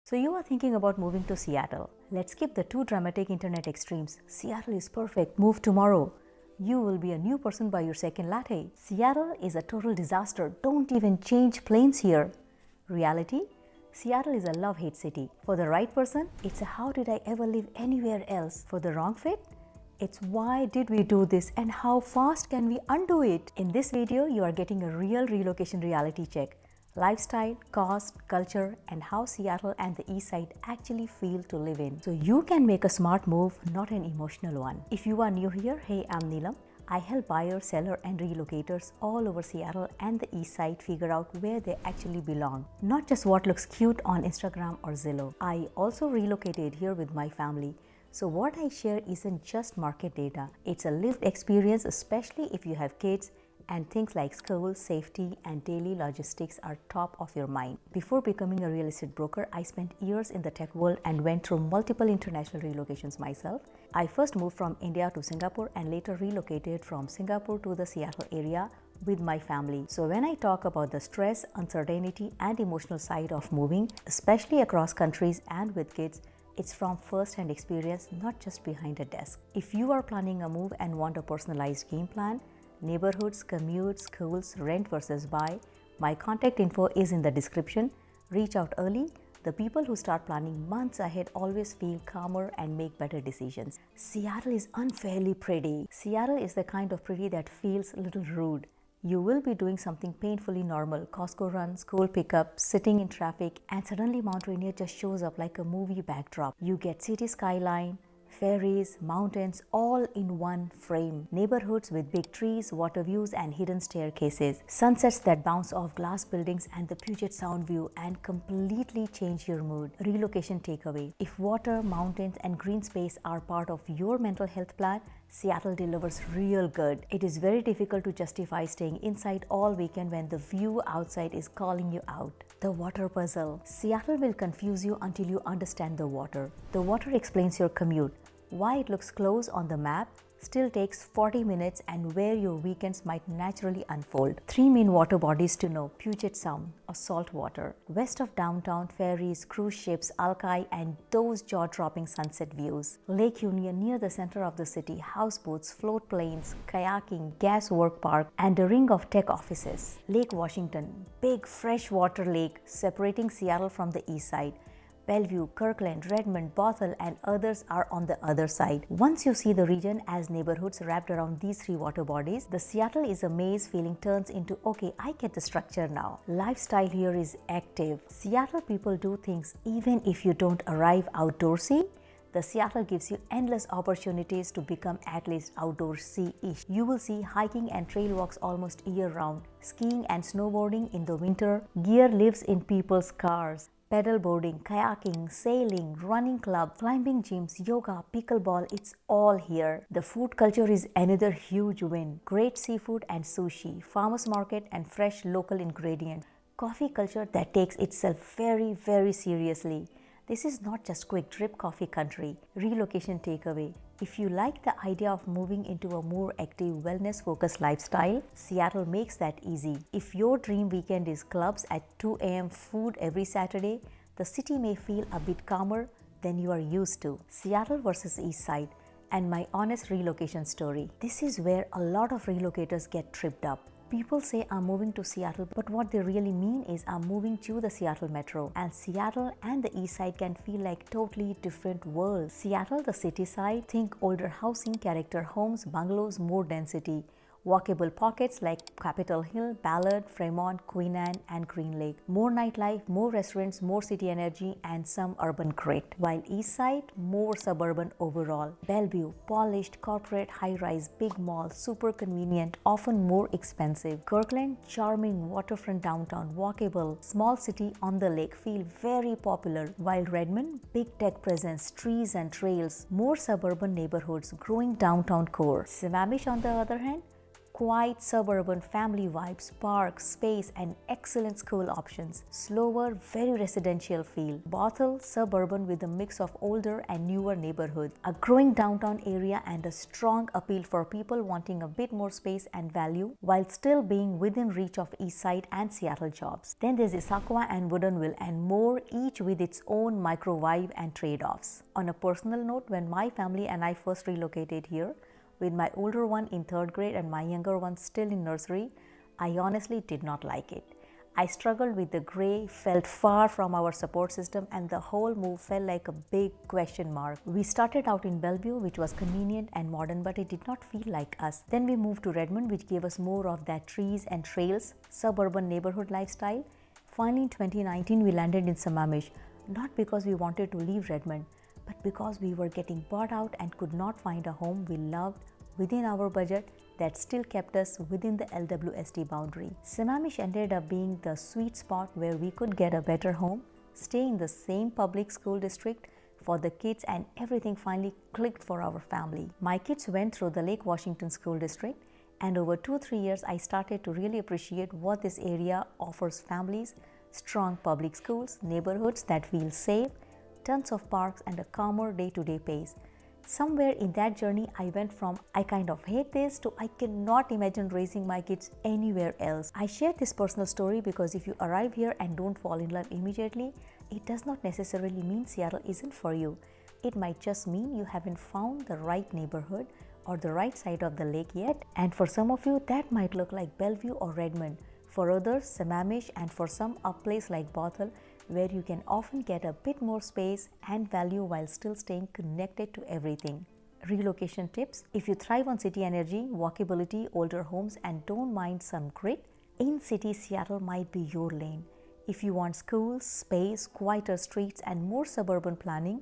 So you are thinking about moving to Seattle. Let's skip the two dramatic internet extremes. Seattle is perfect, move tomorrow. You will be a new person by your second latte. Seattle is a total disaster, don't even change planes here. Reality? Seattle is a love-hate city. For the right person, it's a how did I ever live anywhere else. For the wrong fit, it's why did we do this and how fast can we undo it. In this video, you are getting a real relocation reality check. Lifestyle, cost, culture, and how Seattle and the Eastside actually feel to live in. So you can make a smart move, not an emotional one. If you are new here, hey, I'm Neelam. I help buyers, sellers, and relocators all over Seattle and the Eastside figure out where they actually belong, not just what looks cute on Instagram or Zillow. I also relocated here with my family. So what I share isn't just market data. It's a lived experience, especially if you have kids and things like school, safety, and daily logistics are top of your mind. Before becoming a real estate broker, I spent years in the tech world and went through multiple international relocations myself. I first moved from India to Singapore and later relocated from Singapore to the Seattle area with my family. So when I talk about the stress, uncertainty, and emotional side of moving, especially across countries and with kids, it's from first-hand experience, not just behind a desk. If you are planning a move and want a personalized game plan, neighborhoods, commute, schools, rent versus buy, my contact info is in the description. Reach out early. The people who start planning months ahead always feel calmer and make better decisions. Seattle is unfairly pretty. Seattle is the kind of pretty that feels a little rude. You will be doing something painfully normal, Costco run, school pickup, sitting in traffic, and suddenly Mount Rainier just shows up like a movie backdrop. You get city skyline, ferries, mountains, all in one frame. Neighborhoods with big trees, water views, and hidden staircases. Sunsets that bounce off glass buildings and the Puget Sound view and completely change your mood. Relocation takeaway. If water, mountains, and green space are part of your mental health plan, Seattle delivers real good. It is very difficult to justify staying inside all weekend when the view outside is calling you out. The water puzzle. Seattle will confuse you until you understand the water. The water explains your commute, why it looks close on the map, still takes 40 minutes, and where your weekends might naturally unfold. Three main water bodies to know: Puget Sound, or salt water. West of downtown, ferries, cruise ships, Alki, and those jaw-dropping sunset views. Lake Union near the center of the city, houseboats, float planes, kayaking, gas work park, and a ring of tech offices. Lake Washington, big freshwater lake separating Seattle from the east side. Bellevue, Kirkland, Redmond, Bothell, and others are on the other side. Once you see the region as neighborhoods wrapped around these three water bodies, the Seattle is a maze feeling turns into, okay, I get the structure now. Lifestyle here is active. Seattle people do things even if you don't arrive outdoorsy. The Seattle gives you endless opportunities to become at least outdoorsy-ish. You will see hiking and trail walks almost year-round, skiing and snowboarding in the winter. Gear lives in people's cars. Pedal boarding, kayaking, sailing, running club, climbing gyms, yoga, pickleball, it's all here. The food culture is another huge win. Great seafood and sushi, farmers market and fresh local ingredients. Coffee culture that takes itself very, very seriously. This is not just quick drip coffee country. Relocation takeaway. If you like the idea of moving into a more active, wellness-focused lifestyle, Seattle makes that easy. If your dream weekend is clubs at 2 a.m., food every Saturday, the city may feel a bit calmer than you are used to. Seattle versus East Side, and my honest relocation story. This is where a lot of relocators get tripped up. People say I'm moving to Seattle, but what they really mean is I'm moving to the Seattle metro. And Seattle and the East Side can feel like totally different worlds. Seattle, the city side, think older housing, character homes, bungalows, more density. Walkable pockets like Capitol Hill, Ballard, Fremont, Queen Anne, and Green Lake. More nightlife, more restaurants, more city energy, and some urban grit. While East Side, more suburban overall. Bellevue, polished, corporate, high-rise, big mall, super convenient, often more expensive. Kirkland, charming, waterfront downtown, walkable, small city on the lake, feel very popular. While Redmond, big tech presence, trees and trails, more suburban neighborhoods, growing downtown core. Sammamish, on the other hand, Quiet suburban family vibes, parks, space and excellent school options. Slower, very residential feel. Bothell, suburban with a mix of older and newer neighborhoods. A growing downtown area and a strong appeal for people wanting a bit more space and value while still being within reach of Eastside and Seattle jobs. Then there's Issaquah and Woodinville and more, each with its own micro vibe and trade-offs. On a personal note, when my family and I first relocated here, with my older one in 3rd grade and my younger one still in nursery, I honestly did not like it. I struggled with the gray, felt far from our support system, and the whole move felt like a big question mark. We started out in Bellevue, which was convenient and modern, but it did not feel like us. Then we moved to Redmond, which gave us more of that trees and trails, suburban neighborhood lifestyle. Finally, in 2019, we landed in Sammamish, not because we wanted to leave Redmond, but because we were getting bought out and could not find a home we loved within our budget that still kept us within the LWSD boundary. Sammamish ended up being the sweet spot where we could get a better home, stay in the same public school district for the kids, and everything finally clicked for our family. My kids went through the Lake Washington School District, and over 2-3 years I started to really appreciate what this area offers families: strong public schools, neighborhoods that feel safe, tons of parks and a calmer day-to-day pace. Somewhere in that journey, I went from I kind of hate this to I cannot imagine raising my kids anywhere else. I share this personal story because if you arrive here and don't fall in love immediately, it does not necessarily mean Seattle isn't for you. It might just mean you haven't found the right neighborhood or the right side of the lake yet. And for some of you, that might look like Bellevue or Redmond. For others, Sammamish, and for some, a place like Bothell, where you can often get a bit more space and value while still staying connected to everything. Relocation tips: if you thrive on city energy, walkability, older homes, and don't mind some grit, in-city Seattle might be your lane. If you want schools, space, quieter streets, and more suburban planning,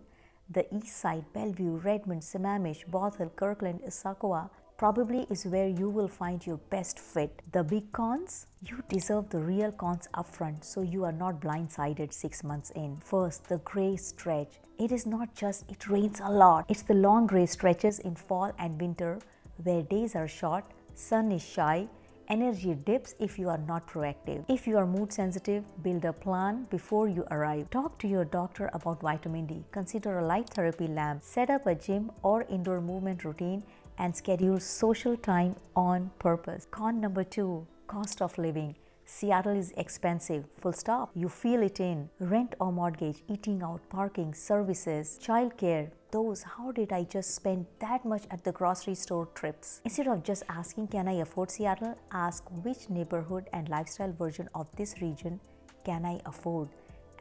the Eastside, Bellevue, Redmond, Sammamish, Bothell, Kirkland, Issaquah probably is where you will find your best fit. The big cons? You deserve the real cons upfront so you are not blindsided 6 months in. First, the gray stretch. It is not just it rains a lot. It's the long gray stretches in fall and winter where days are short, sun is shy, energy dips if you are not proactive. If you are mood sensitive, build a plan before you arrive. Talk to your doctor about vitamin D. Consider a light therapy lamp. Set up a gym or indoor movement routine and schedule social time on purpose. Con number 2, cost of living. Seattle is expensive, full stop. You feel it in rent or mortgage, eating out, parking, services, childcare. Those how did I just spend that much at the grocery store trips. Instead of just asking, can I afford Seattle? Ask, which neighborhood and lifestyle version of this region can I afford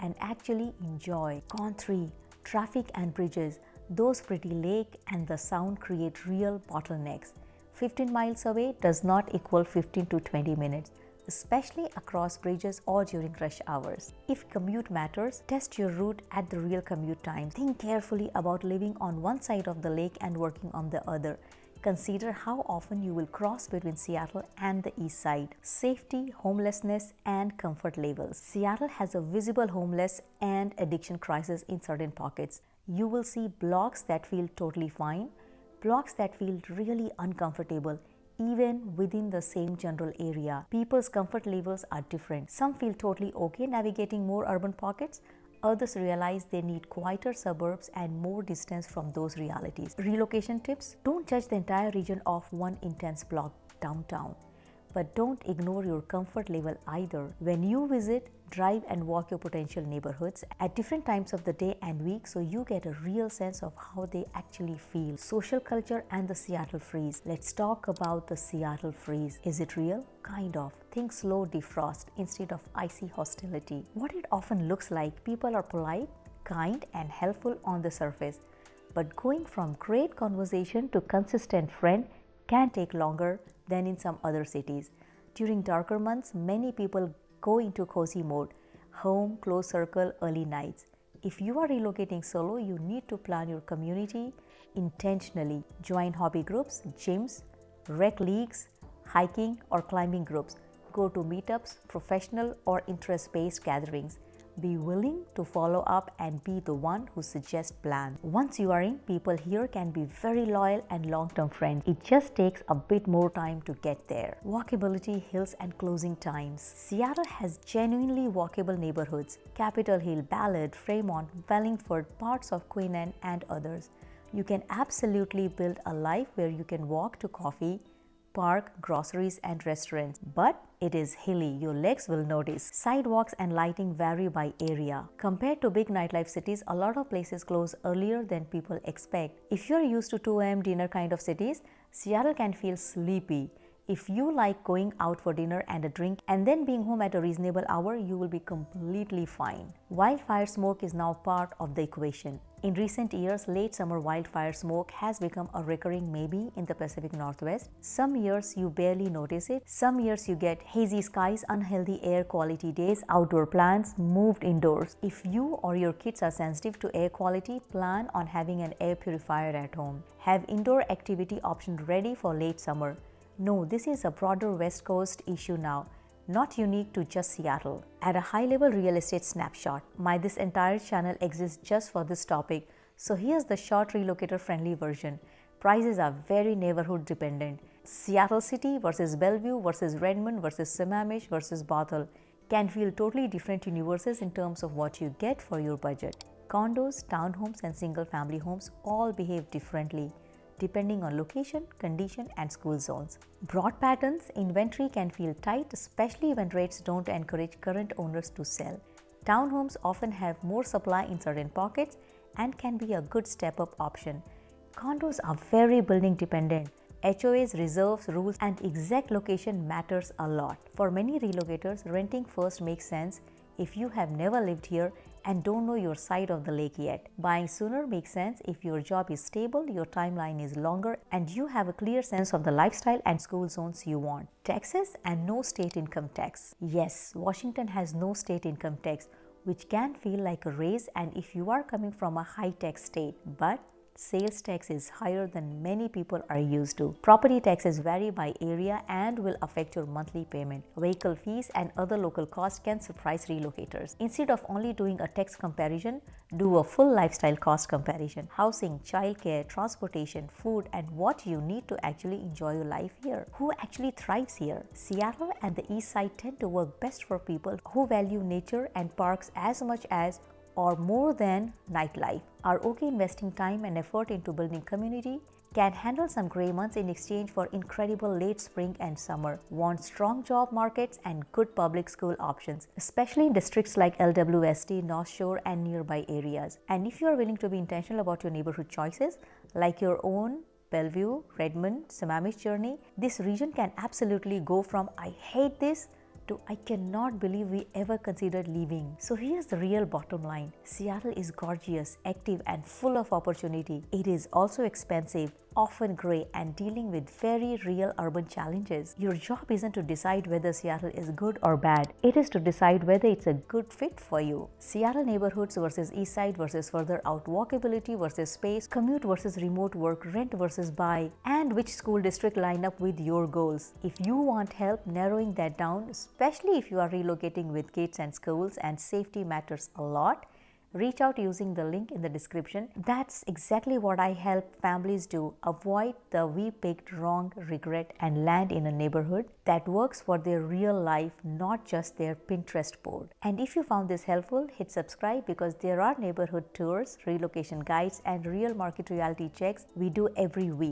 and actually enjoy. Con 3, traffic and bridges. Those pretty lake and the sound create real bottlenecks. 15 miles away does not equal 15 to 20 minutes, especially across bridges or during rush hours. If commute matters, test your route at the real commute time. Think carefully about living on one side of the lake and working on the other. Consider how often you will cross between Seattle and the East Side. Safety, homelessness, and comfort levels. Seattle has a visible homeless and addiction crisis in certain pockets. You will see blocks that feel totally fine, blocks that feel really uncomfortable, even within the same general area. People's comfort levels are different. Some feel totally okay navigating more urban pockets. Others realize they need quieter suburbs and more distance from those realities. Relocation tips: don't judge the entire region of one intense block downtown, but don't ignore your comfort level either. When you visit, drive and walk your potential neighborhoods at different times of the day and week so you get a real sense of how they actually feel. Social culture and the Seattle freeze. Let's talk about the Seattle freeze. Is it real? Kind of. Think slow defrost instead of icy hostility. What it often looks like: people are polite, kind, and helpful on the surface. But going from great conversation to consistent friend can take longer than in some other cities. During darker months, many people go into cozy mode, home, close circle, early nights. If you are relocating solo, you need to plan your community intentionally. Join hobby groups, gyms, rec leagues, hiking or climbing groups. Go to meetups, professional or interest-based gatherings. Be willing to follow up and be the one who suggests plans. Once you are in, people here can be very loyal and long-term friends. It just takes a bit more time to get there. Walkability, hills and closing times. Seattle has genuinely walkable neighborhoods. Capitol Hill, Ballard, Fremont, Wellingford, parts of Queen Anne and others. You can absolutely build a life where you can walk to coffee, park, groceries and restaurants. But it is hilly, your legs will notice. Sidewalks and lighting vary by area. Compared to big nightlife cities, a lot of places close earlier than people expect. If you're used to 2 a.m. dinner kind of cities, Seattle can feel sleepy. If you like going out for dinner and a drink and then being home at a reasonable hour, you will be completely fine. Wildfire smoke is now part of the equation. In recent years, late summer wildfire smoke has become a recurring maybe in the Pacific Northwest. Some years you barely notice it. Some years you get hazy skies, unhealthy air quality days, outdoor plants moved indoors. If you or your kids are sensitive to air quality, plan on having an air purifier at home. Have indoor activity options ready for late summer. No, this is a broader West Coast issue now, not unique to just Seattle. At a high-level real estate snapshot, this entire channel exists just for this topic, so here's the short relocator-friendly version. Prices are very neighborhood dependent. Seattle City versus Bellevue versus Redmond versus Sammamish versus Bothell can feel totally different universes in terms of what you get for your budget. Condos, townhomes and single-family homes all behave differently, depending on location, condition and school zones. Broad patterns, inventory can feel tight, especially when rates don't encourage current owners to sell. Townhomes often have more supply in certain pockets and can be a good step-up option. Condos are very building dependent. HOAs, reserves, rules and exact location matters a lot. For many relocators, renting first makes sense if you have never lived here and don't know your side of the lake yet. Buying sooner makes sense if your job is stable, your timeline is longer, and you have a clear sense of the lifestyle and school zones you want. Taxes and no state income tax. Yes, Washington has no state income tax, which can feel like a raise and if you are coming from a high-tax state, but sales tax is higher than many people are used to. Property taxes vary by area and will affect your monthly payment. Vehicle fees and other local costs can surprise relocators. Instead of only doing a tax comparison, do a full lifestyle cost comparison. Housing, childcare, transportation, food, and what you need to actually enjoy your life here. Who actually thrives here? Seattle and the Eastside tend to work best for people who value nature and parks as much as or more than nightlife, are okay investing time and effort into building community, can handle some gray months in exchange for incredible late spring and summer, want strong job markets and good public school options, especially in districts like LWSD, North Shore and nearby areas. And if you are willing to be intentional about your neighborhood choices, like your own Bellevue, Redmond, Sammamish journey, this region can absolutely go from I hate this to I cannot believe we ever considered leaving. So here's the real bottom line. Seattle is gorgeous, active and full of opportunity. It is also expensive, often gray and dealing with very real urban challenges. Your job isn't to decide whether Seattle is good or bad. It is to decide whether it's a good fit for you. Seattle neighborhoods versus Eastside versus further out, walkability versus space, commute versus remote work, rent versus buy, and which school district line up with your goals. If you want help narrowing that down, especially if you are relocating with kids and schools and safety matters a lot, reach out using the link in the description. That's exactly what I help families do. Avoid the we picked wrong regret and land in a neighborhood that works for their real life, not just their Pinterest board. And if you found this helpful, hit subscribe because there are neighborhood tours, relocation guides, and real market reality checks we do every week.